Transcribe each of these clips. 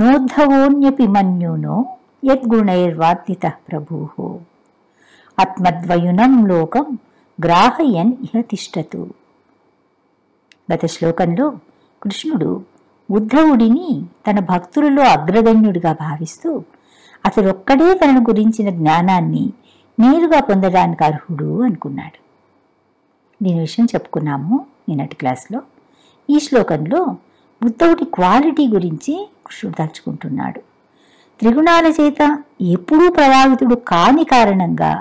నోద్ధవోన్యపి మన్యూనో యద్గుణైర్వార్తితః ప్రభుః ఆత్మద్వయునం లోకం గ్రాహయన్ ఇహ తిష్టతు. గత శ్లోకంలో కృష్ణుడు ఉద్ధవుడిని తన భక్తులలో అగ్రగణ్యుడిగా భావిస్తూ అతడొక్కడే తనను గురించిన జ్ఞానాన్ని నేరుగా పొందడానికి అర్హుడు అనుకున్నాడు. దీని విషయం చెప్పుకున్నాము నిన్నటి క్లాస్లో. ఈ శ్లోకంలో ఉద్ధవుడి క్వాలిటీ గురించి కృష్ణుడు తలుచుకుంటున్నాడు. త్రిగుణాల చేత ఎప్పుడూ ప్రభావితుడు కాని కారణంగా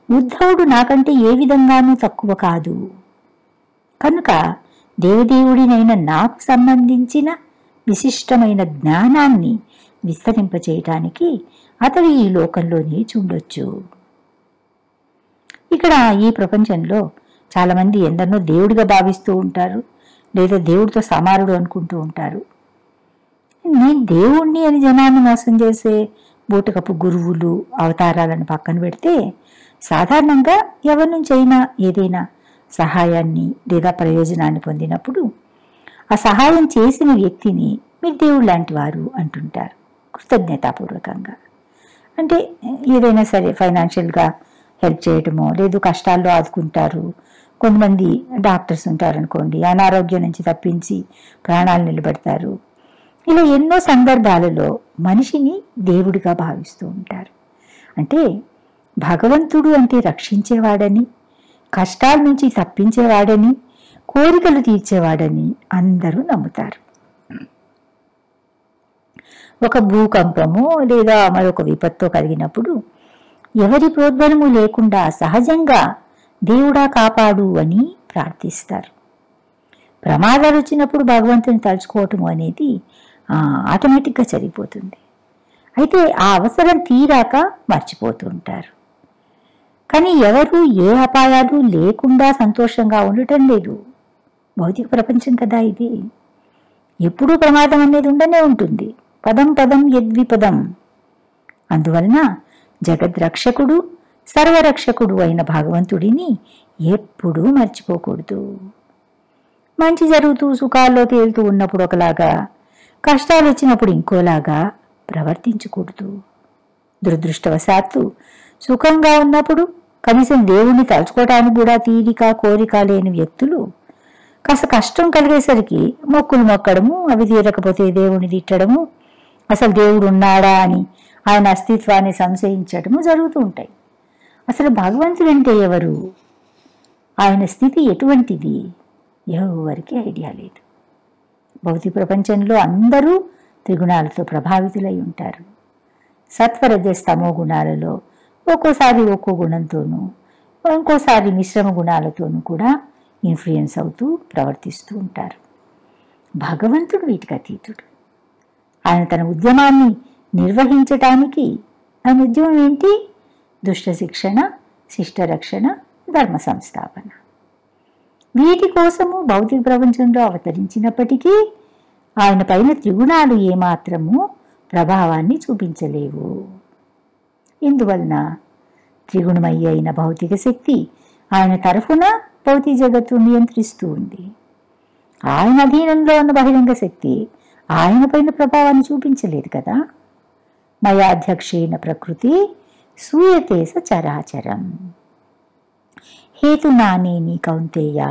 ఉద్ధవుడు నాకంటే ఏ విధంగానూ తక్కువ కాదు, కనుక దేవదేవుడినైన నాకు సంబంధించిన విశిష్టమైన జ్ఞానాన్ని విస్తరింపచేయటానికి అతడు ఈ లోకంలోనే చూడొచ్చు. ఇక్కడ ఈ ప్రపంచంలో చాలామంది ఎందరినో దేవుడిగా భావిస్తూ ఉంటారు, లేదా దేవుడితో సమానుడు అనుకుంటూ ఉంటారు. నేను దేవుణ్ణి అని జనాన్ని మోసం చేసే బూటకపు గురువులు అవతారాలను పక్కన పెడితే సాధారణంగా ఎవరి నుంచి అయినా ఏదైనా సహాయాన్ని లేదా ప్రయోజనాన్ని పొందినప్పుడు ఆ సహాయం చేసిన వ్యక్తిని మీరు దేవుడు లాంటి వారు అంటుంటారు కృతజ్ఞతాపూర్వకంగా. అంటే ఏదైనా సరే ఫైనాన్షియల్గా హెల్ప్ చేయటమో, లేదు కష్టాల్లో ఆదుకుంటారు. కొంతమంది డాక్టర్స్ ఉంటారనుకోండి, అనారోగ్యం నుంచి తప్పించి ప్రాణాలు నిలబెడతారు. ఇలా ఎన్నో సందర్భాలలో మనిషిని దేవుడిగా భావిస్తూ ఉంటారు. అంటే భగవంతుడు అంటే రక్షించేవాడని, కష్టాల నుంచి తప్పించేవాడని, కోరికలు తీర్చేవాడని అందరూ నమ్ముతారు. ఒక భూకంపము లేదా మరొక విపత్తు కలిగినప్పుడు ఎవరి ప్రోద్బలము లేకుండా సహజంగా దేవుడా కాపాడు అని ప్రార్థిస్తారు. ప్రమాదాలు వచ్చినప్పుడు భగవంతుని తలుచుకోవటం అనేది ఆటోమేటిక్గా జరిగిపోతుంది. అయితే ఆ అవసరం తీరాక మర్చిపోతూ ఉంటారు. కానీ ఎవరు ఏ అపాయాలు లేకుండా సంతోషంగా ఉండటం లేదు. భౌతిక ప్రపంచం కదా ఇది. ఎప్పుడూ ప్రమాదం అనేది ఉండనే ఉంటుంది. పదం పదం యద్విపదం. అందువలన జగద్రక్షకుడు సర్వరక్షకుడు అయిన భగవంతుడిని ఎప్పుడూ మర్చిపోకూడదు. మంచి జరుగుతూ సుఖాల్లో తేలుతూ ఉన్నప్పుడు ఒకలాగా, కష్టాలు వచ్చినప్పుడు ఇంకోలాగా ప్రవర్తించకూడదు. దురదృష్టవశాత్తు సుఖంగా ఉన్నప్పుడు కనీసం దేవుణ్ణి తలుచుకోవటానికి కూడా తీరిక కోరిక లేని వ్యక్తులు కాస్త కష్టం కలిగేసరికి మొక్కులు మొక్కడము, అవి తీరకపోతే దేవుణ్ణి తిట్టడము, అసలు దేవుడు ఉన్నాడా అని ఆయన అస్తిత్వాన్ని సంశయించడము జరుగుతూ ఉంటాయి. అసలు భగవంతుడంటే ఎవరు, ఆయన స్థితి ఎటువంటిది ఎవరికి ఐడియా లేదు. భౌతిక ప్రపంచంలో అందరూ త్రిగుణాలతో ప్రభావితులై ఉంటారు. సత్వరజస్తమో గుణాలలో ఒక్కోసారి ఒక్కో గుణంతోనూ, ఇంకోసారి మిశ్రమ గుణాలతోనూ కూడా ఇన్ఫ్లుయెన్స్ అవుతూ ప్రవర్తిస్తూ ఉంటారు. భగవంతుడు వీటికి అతీతుడు. ఆయన తన ఉద్యమాన్ని నిర్వహించటానికి, ఆయన ఉద్యమం ఏంటి? దుష్ట శిక్షణ, శిష్ట రక్షణ, ధర్మ సంస్థాపన. వీటి కోసము భౌతిక ప్రపంచంలో అవతరించినప్పటికీ ఆయన పైన త్రిగుణాలు ఏమాత్రము ప్రభావాన్ని చూపించలేవు. ఇందువలన త్రిగుణమయ్యి అయిన భౌతిక శక్తి ఆయన తరఫున భౌతిక జగత్తు నియంత్రిస్తూ ఉంది. ఆయన అధీనంలో ఉన్న బహిరంగ శక్తి ఆయన పైన ప్రభావాన్ని చూపించలేదు కదా. మయాధ్యక్షేణ ప్రకృతి సూయతే స చరాచరం హేతునానేని కౌంతేయ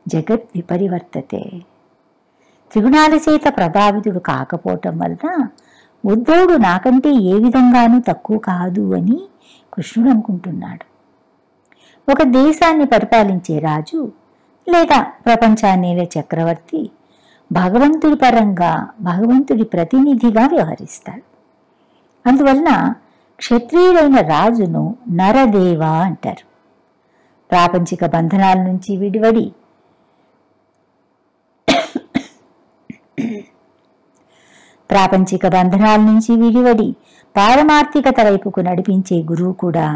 జగత్ విపరివర్తతే. త్రిగుణాల చేత ప్రభావితుడు కాకపోవటం వలన ఉద్ధవుడు నాకంటే ఏ విధంగానూ తక్కువ కాదు అని కృష్ణుడు అనుకుంటున్నాడు. ఒక దేశాన్ని పరిపాలించే రాజు లేదా ప్రపంచాన్నేలే చక్రవర్తి భగవంతుడి పరంగా భగవంతుడి ప్రతినిధిగా వ్యవహరిస్తాడు. అందువలన క్షత్రియుడైన రాజును నరదేవ అంటారు. ప్రాపంచిక బంధనాల నుంచి విడివడి పారమార్థికత వైపుకు నడిపించే గురువు కూడా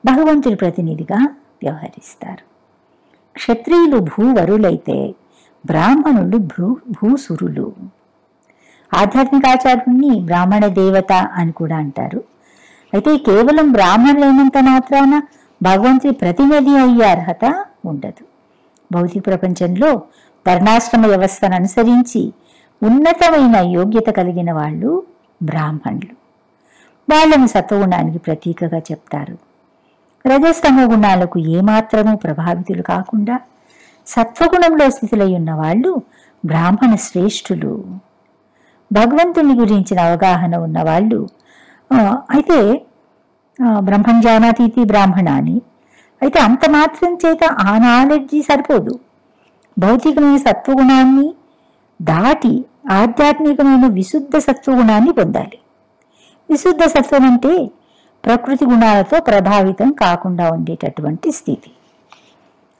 భగవంతుడి ప్రతినిధిగా వ్యవహరిస్తారు. క్షత్రియులు భూవరులైతే బ్రాహ్మణులు భూసురులు. ఆధ్యాత్మికాచార్యుని బ్రాహ్మణ దేవత అని కూడా అంటారు. అయితే కేవలం బ్రాహ్మణులైనంత మాత్రాన భగవంతుడి ప్రతినిధి అయ్యే అర్హత ఉండదు. భౌతిక ప్రపంచంలో వర్ణాశ్రమ వ్యవస్థను అనుసరించి ఉన్నతమైన యోగ్యత కలిగిన వాళ్ళు బ్రాహ్మణులు. వాళ్ళను సత్వగుణానికి ప్రతీకగా చెప్తారు. రజస్తమ గుణాలకు ఏమాత్రమూ ప్రభావితులు కాకుండా సత్వగుణంలో స్థితులై ఉన్న వాళ్ళు బ్రాహ్మణ శ్రేష్ఠులు, భగవంతుని గురించిన అవగాహన ఉన్నవాళ్ళు. అయితే బ్రహ్మజ్ఞానాతీతి బ్రాహ్మణ అని అయితే అంత మాత్రం చేత ఆ నాలెడ్జి సరిపోదు. భౌతికమైన సత్వగుణాన్ని దాటి ఆధ్యాత్మికమైన విశుద్ధ సత్వగుణాన్ని పొందాలి. విశుద్ధ సత్వం అంటే ప్రకృతి గుణాలతో ప్రభావితం కాకుండా ఉండేటటువంటి స్థితి.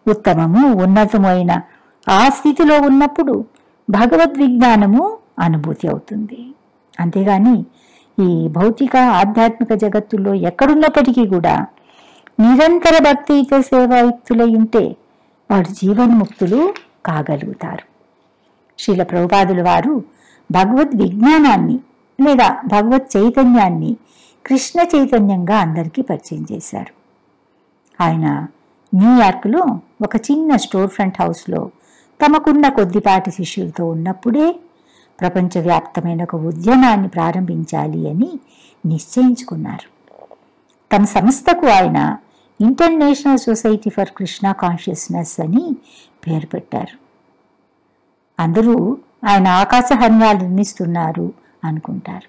ఉత్తమము, ఉన్నతమైన ఆ స్థితిలో ఉన్నప్పుడు భగవద్విజ్ఞానము అనుభూతి అవుతుంది. అంతేగాని ఈ భౌతిక ఆధ్యాత్మిక జగత్తుల్లో ఎక్కడున్నప్పటికీ కూడా నిరంతర భక్తియుత సేవాయుక్తులై ఉంటే వారు జీవన్ముక్తులు కాగలుగుతారు. శ్రీల ప్రభుపాదుల వారు భగవద్విజ్ఞానాన్ని లేదా భగవత్ చైతన్యాన్ని కృష్ణ చైతన్యంగా అందరికీ పరిచయం చేశారు. ఆయన న్యూయార్క్లో ఒక చిన్న స్టోర్ ఫ్రంట్ హౌస్లో తమకున్న కొద్దిపాటి శిష్యులతో ఉన్నప్పుడే ప్రపంచవ్యాప్తమైన ఒక ఉద్యమాన్ని ప్రారంభించాలి అని నిశ్చయించుకున్నారు. తమ సంస్థకు ఆయన international society for Krishna consciousness అని పేరు పెట్టారు. అందరూ ఆయన ఆకాశహర్ణాలు నిర్మిస్తున్నారు అనుకుంటారు.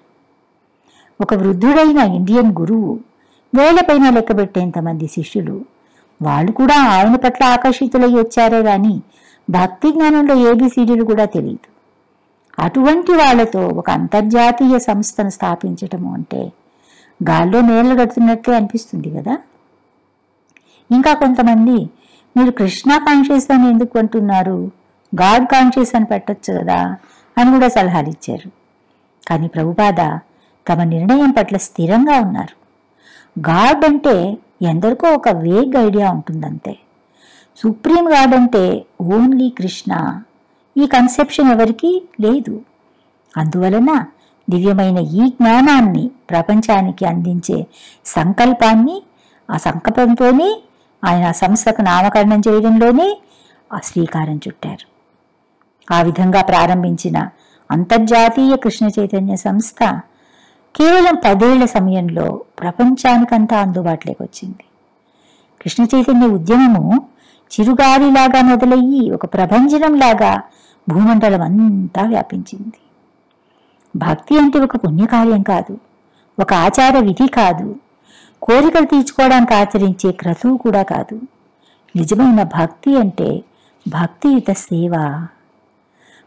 ఒక వృద్ధుడైన ఇండియన్ గురువు, వేలపైన లెక్కబెట్టేంతమంది శిష్యులు, వాళ్ళు కూడా ఆయన పట్ల ఆకర్షితులై వచ్చారే గాని భక్తి జ్ఞానంలో ఏబిసిడీలు కూడా తెలియదు. అటువంటి వాళ్లతో ఒక అంతర్జాతీయ సంస్థను స్థాపించటము అంటే గాల్లో నేలలు కడుతున్నట్లే అనిపిస్తుంది కదా. ఇంకా కొంతమంది మీరు కృష్ణ కాన్షియస్ అని ఎందుకు అంటున్నారు, గాడ్ కాన్షియస్ అని పెట్టచ్చు కదా అని కూడా సలహాలు ఇచ్చారు. కానీ ప్రభుపాద తమ నిర్ణయం పట్ల స్థిరంగా ఉన్నారు. గాడ్ అంటే ఎందరికో ఒక వేగ్ ఐడియా ఉంటుందంతే. సుప్రీం గాడ్ అంటే ఓన్లీ కృష్ణ, ఈ కన్సెప్షన్ ఎవరికీ లేదు. అందువలన దివ్యమైన ఈ జ్ఞానాన్ని ప్రపంచానికి అందించే సంకల్పాన్ని, ఆ సంకల్పంతోనే ఆయన సంస్థకు నామకరణం చేయడంలోనే ఆ శ్రీకారం చుట్టారు. ఆ విధంగా ప్రారంభించిన అంతర్జాతీయ కృష్ణ చైతన్య సంస్థ కేవలం 10 ఏళ్ల సమయంలో ప్రపంచానికంతా అందుబాటులోకి వచ్చింది. కృష్ణ చైతన్య ఉద్యమము చిరుగాలిలాగా మొదలయ్యి ఒక ప్రభంజనంలాగా భూమండలం అంతా వ్యాపించింది. భక్తి అంటే ఒక పుణ్యకార్యం కాదు, ఒక ఆచార విధి కాదు, కోరికలు తీర్చుకోవడానికి ఆచరించే క్రతువు కూడా కాదు. నిజమైన భక్తి అంటే భక్తియుత సేవ.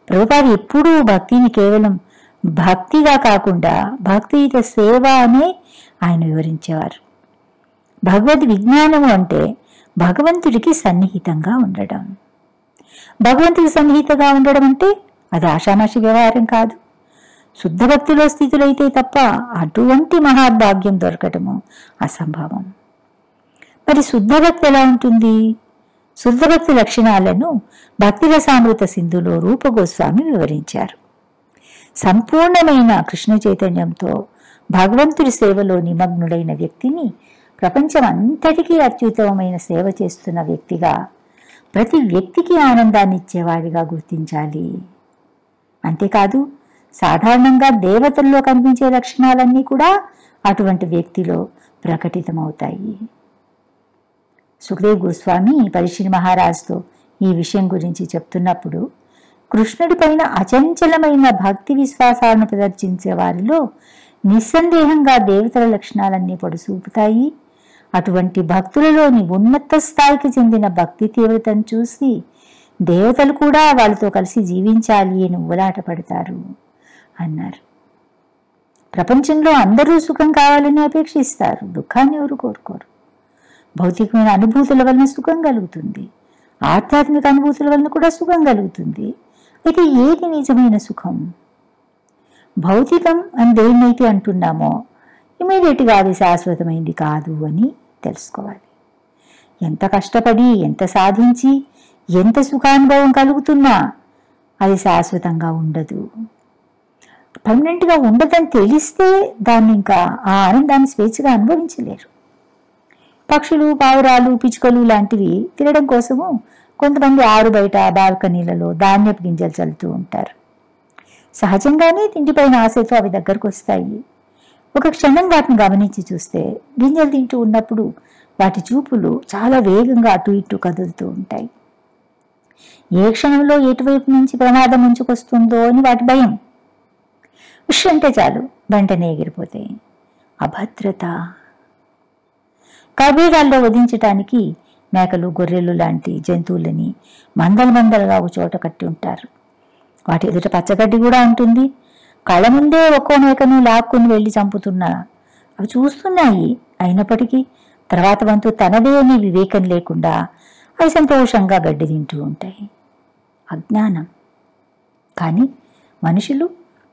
ప్రభుపాద ఎప్పుడూ భక్తిని కేవలం భక్తిగా కాకుండా భక్తియుత సేవ అనే ఆయన వివరించేవారు. భగవద్ విజ్ఞానము అంటే భగవంతుడికి సన్నిహితంగా ఉండడం. భగవంతుడికి సన్నిహితంగా ఉండడం అంటే అది ఆషామాషి వ్యవహారం కాదు. శుద్ధ భక్తిలో స్థితులైతే తప్ప అటువంటి మహాభాగ్యం దొరకటము అసంభవం. మరి శుద్ధ భక్తి ఎలా ఉంటుంది? శుద్ధ భక్తి లక్షణాలను భక్తిరసామృత సింధులో రూపగోస్వామి వివరించారు. సంపూర్ణమైన కృష్ణ చైతన్యంతో భగవంతుడి సేవలో నిమగ్నుడైన వ్యక్తిని ప్రపంచం అంతటికీ అత్యుత్తమమైన సేవ చేస్తున్న వ్యక్తిగా, ప్రతి వ్యక్తికి ఆనందాన్ని ఇచ్చేవాడిగా గుర్తించాలి. అంతేకాదు, సాధారణంగా దేవతల్లో కనిపించే లక్షణాలన్నీ కూడా అటువంటి వ్యక్తిలో ప్రకటితమవుతాయి. సుఖదేవ్ గోస్వామి పరీక్షిత్ మహారాజుతో ఈ విషయం గురించి చెప్తున్నప్పుడు, కృష్ణుడి పైన అచంచలమైన భక్తి విశ్వాసాలను ప్రదర్శించే వారిలో నిస్సందేహంగా దేవతల లక్షణాలన్నీ పొడుసూపుతాయి. అటువంటి భక్తులలోని ఉన్నత స్థాయికి చెందిన భక్తి తీవ్రతను చూసి దేవతలు కూడా వాళ్ళతో కలిసి జీవించాలి అని ఉబలాట పడతారు అన్నారు. ప్రపంచంలో అందరూ సుఖం కావాలని అపేక్షిస్తారు, దుఃఖాన్ని ఎవరు కోరుకోరు. భౌతికమైన అనుభూతుల వలన సుఖం కలుగుతుంది, ఆధ్యాత్మిక అనుభూతుల వలన కూడా సుఖం కలుగుతుంది. అయితే ఏది నిజమైన సుఖం? భౌతికం అని దేన్నైతే అంటున్నామో ఇమీడియట్గా అది శాశ్వతమైంది కాదు అని తెలుసుకోవాలి. ఎంత కష్టపడి, ఎంత సాధించి, ఎంత సుఖానుభవం కలుగుతున్నా అది శాశ్వతంగా ఉండదు. పర్మనెంట్గా ఉండదని తెలిస్తే దాన్ని ఇంకా ఆ ఆనందాన్ని స్వేచ్ఛగా అనుభవించలేరు. పక్షులు, పావురాలు, పిచ్చుకలు లాంటివి తినడం కోసము కొంతమంది ఆరు బయట బాల్కనీలలో ధాన్యపు గింజలు చల్లుతూ ఉంటారు. సహజంగానే తిండిపైన ఆశతో అవి దగ్గరకు వస్తాయి. ఒక క్షణం వాటిని గమనించి చూస్తే గింజలు తింటూ ఉన్నప్పుడు వాటి చూపులు చాలా వేగంగా అటు ఇటు కదులుతూ ఉంటాయి. ఏ క్షణంలో ఎటువైపు నుంచి ప్రమాదం ముంచుకొస్తుందో అని వాటి భయం. ఉష్ అంటే చాలు వెంటనే ఎగిరిపోతాయి. అభద్రత. కర్బేగాల్లో వధించటానికి మేకలు, గొర్రెలు లాంటి జంతువులని మందలుగా ఒక చోట కట్టి ఉంటారు. వాటి ఎదుట పచ్చగడ్డి కూడా ఉంటుంది. కళ్ళ ముందే ఒక్కో మేకను లాక్కుని వెళ్ళి చంపుతున్నా అవి చూస్తున్నాయి. అయినప్పటికీ తర్వాత వంతు తనదే అని వివేకం లేకుండా అవి సంతోషంగా గడ్డి తింటూ ఉంటాయి. అజ్ఞానం. కానీ మనుషులు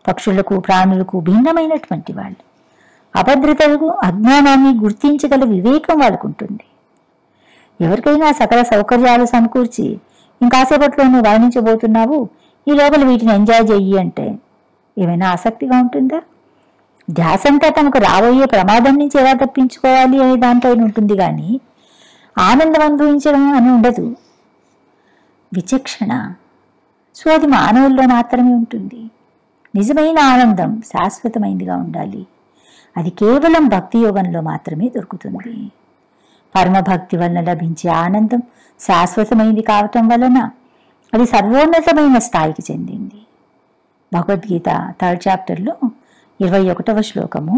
పక్షులకు, ప్రాణులకు భిన్నమైనటువంటి వాళ్ళు. అభద్రతలకు, అజ్ఞానాన్ని గుర్తించగల వివేకం వాళ్ళకుంటుంది. ఎవరికైనా సకల సౌకర్యాలు సమకూర్చి ఇంకాసేపట్లోనే వర్ణించబోతున్నావు, ఈ లోపల వీటిని ఎంజాయ్ చెయ్యి అంటే ఏమైనా ఆసక్తిగా ఉంటుందా? ధ్యాసంతా తమకు రాబోయే ప్రమాదం నుంచి ఎలా తప్పించుకోవాలి అనే దాంట్లోనే ఉంటుంది, కానీ ఆనందం అనుభవించడం అని ఉండదు. విచక్షణ. సో అది మానవుల్లో మాత్రమే ఉంటుంది. నిజమైన ఆనందం శాశ్వతమైనదిగా ఉండాలి. అది కేవలం భక్తి యోగంలో మాత్రమే దొరుకుతుంది. పరమభక్తి వలన లభించే ఆనందం శాశ్వతమైనది కావటం వలన అది సర్వోన్నతమైన స్థాయికి చెందింది. భగవద్గీత 3rd చాప్టర్లో 21వ శ్లోకము,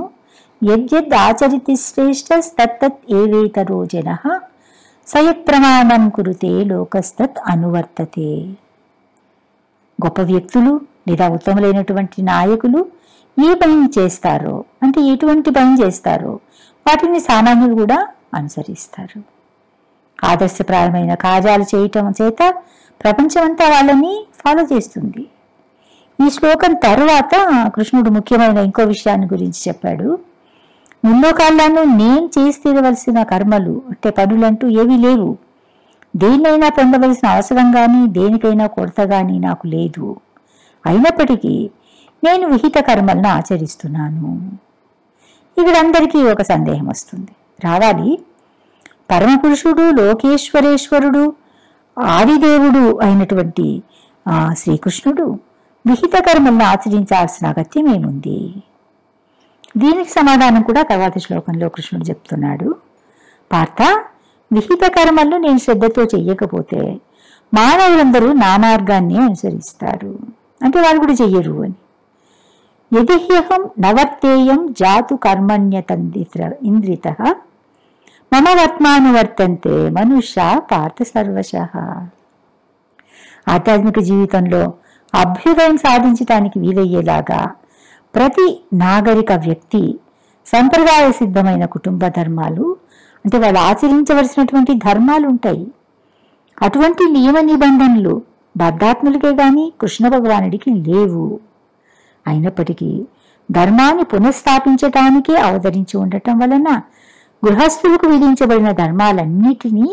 యద్యద్ ఆచరితి శ్రేష్ఠ తత్తత్ ఏవేతరో జనః సయత్ ప్రమాణం కురుతే లోకస్తత్ అనువర్తతే. గొప్ప వ్యక్తులు లేదా ఉత్తములైనటువంటి నాయకులు ఏ పని చేస్తారో, అంటే ఎటువంటి పని చేస్తారో వాటిని సామాన్యులు కూడా అనుసరిస్తారు. ఆదర్శప్రాయమైన కార్యాలు చేయటం చేత ప్రపంచమంతా వాళ్ళని ఫాలో చేస్తుంది. ఈ శ్లోకం తరువాత కృష్ణుడు ముఖ్యమైన ఇంకో విషయాన్ని గురించి చెప్పాడు. ముల్లోకాల్లోనూ నేను చేసి తీరవలసిన కర్మలు అంటే పనులంటూ ఏవీ లేవు. దేన్నైనా పొందవలసిన అవసరం కానీ దేనికైనా కొరత కానీ నాకు లేదు. అయినప్పటికీ నేను విహిత కర్మలను ఆచరిస్తున్నాను. ఇక్కడ అందరికీ ఒక సందేహం వస్తుంది, రావాలి. పరమపురుషుడు, లోకేశ్వరేశ్వరుడు, ఆదిదేవుడు అయినటువంటి శ్రీకృష్ణుడు విహిత కర్మలను ఆచరించాల్సిన అగత్యం ఏముంది? దీనికి సమాధానం కూడా తర్వాత శ్లోకంలో కృష్ణుడు చెప్తున్నాడు. పార్థ, విహిత కర్మలను నేను శ్రద్ధతో చెయ్యకపోతే మానవులందరూ నా మార్గాన్ని అనుసరిస్తారు, అంటే వాళ్ళు కూడా చెయ్యరు అని. యదిహ్యహం నవర్తేయం జాతు కర్మణ్యతంద్రిత మమ వర్త్మానువర్తంతే మనుష్య పార్థ సర్వశః. ఆధ్యాత్మిక జీవితంలో అభ్యుదయం సాధించటానికి వీలయ్యేలాగా ప్రతి నాగరిక వ్యక్తి సంప్రదాయ సిద్ధమైన కుటుంబ ధర్మాలు, అంటే వాళ్ళు ఆచరించవలసినటువంటి ధర్మాలు ఉంటాయి. అటువంటి నియమ నిబంధనలు బద్ధాత్ములకే గాని కృష్ణ భగవానుడికి లేవు. అయినప్పటికీ ధర్మాన్ని పునఃస్థాపించటానికే అవతరించి ఉండటం వలన గృహస్థులకు విధించబడిన ధర్మాలన్నిటినీ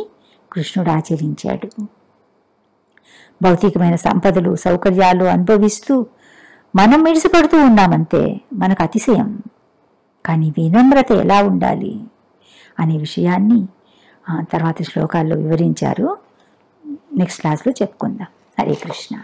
కృష్ణుడు ఆచరించాడు. భౌతికమైన సంపదలు, సౌకర్యాలు అనుభవిస్తూ మనం మిడిసిపడుతూ ఉన్నామంతే మనకు అతిశయం. కానీ వినమ్రత ఎలా ఉండాలి అనే విషయాన్ని తర్వాత శ్లోకాల్లో వివరించారు. నెక్స్ట్ క్లాస్లో చెప్పుకుందాం. హరే కృష్ణ.